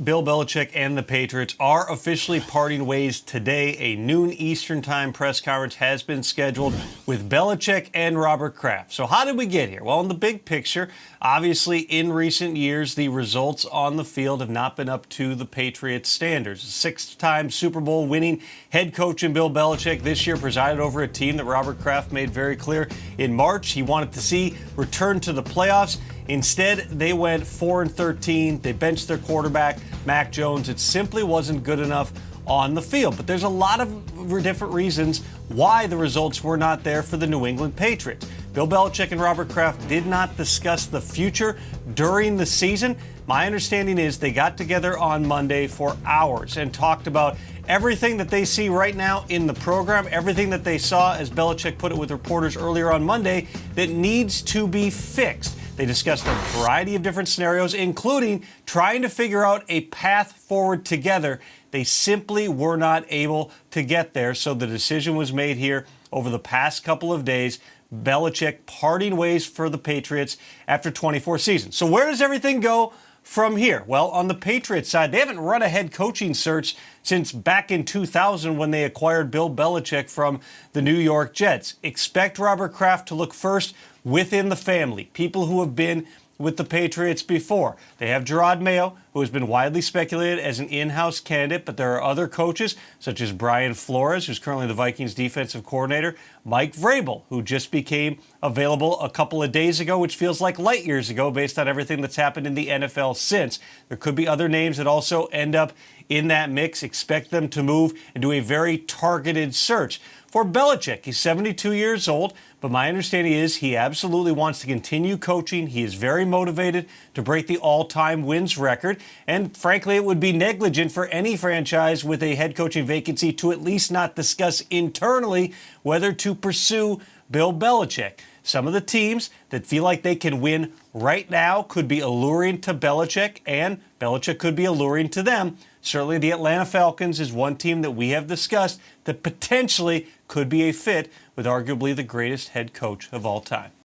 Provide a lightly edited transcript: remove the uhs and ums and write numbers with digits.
Bill Belichick and the Patriots are officially parting ways today. A noon Eastern time press conference has been scheduled with Belichick and Robert Kraft. So how did we get here? Well, in the big picture, obviously in recent years, the results on the field have not been up to the Patriots standards. Six-time Super Bowl winning head coach in Bill Belichick this year presided over a team that Robert Kraft made very clear in March he wanted to see return to the playoffs. Instead, they went 4-13. They benched their quarterback, Mac Jones. It simply wasn't good enough on the field. But there's a lot of different reasons why the results were not there for the New England Patriots. Bill Belichick and Robert Kraft did not discuss the future during the season. My understanding is they got together on Monday for hours and talked about everything that they see right now in the program, everything that they saw, as Belichick put it with reporters earlier on Monday, that needs to be fixed. They discussed a variety of different scenarios, including trying to figure out a path forward together. They simply were not able to get there, so the decision was made here over the past couple of days. Belichick parting ways for the Patriots after 24 seasons. So where does everything go from here? Well, on the Patriots side, they haven't run a head coaching search since back in 2000 when they acquired Bill Belichick from the New York Jets. Expect Robert Kraft to look first within the family, people who have been with the Patriots before. They have Gerard Mayo, who has been widely speculated as an in-house candidate, but there are other coaches, such as Brian Flores, who's currently the Vikings defensive coordinator, Mike Vrabel, who just became available a couple of days ago, which feels like light years ago based on everything that's happened in the NFL since. There could be other names that also end up in that mix. Expect them to move and do a very targeted search. For Belichick, he's 72 years old, but my understanding is he absolutely wants to continue coaching. He is very motivated to break the all-time wins record. And frankly, it would be negligent for any franchise with a head coaching vacancy to at least not discuss internally whether to pursue Bill Belichick. Some of the teams that feel like they can win right now could be alluring to Belichick, and Belichick could be alluring to them. Certainly the Atlanta Falcons is one team that we have discussed that potentially could be a fit with arguably the greatest head coach of all time.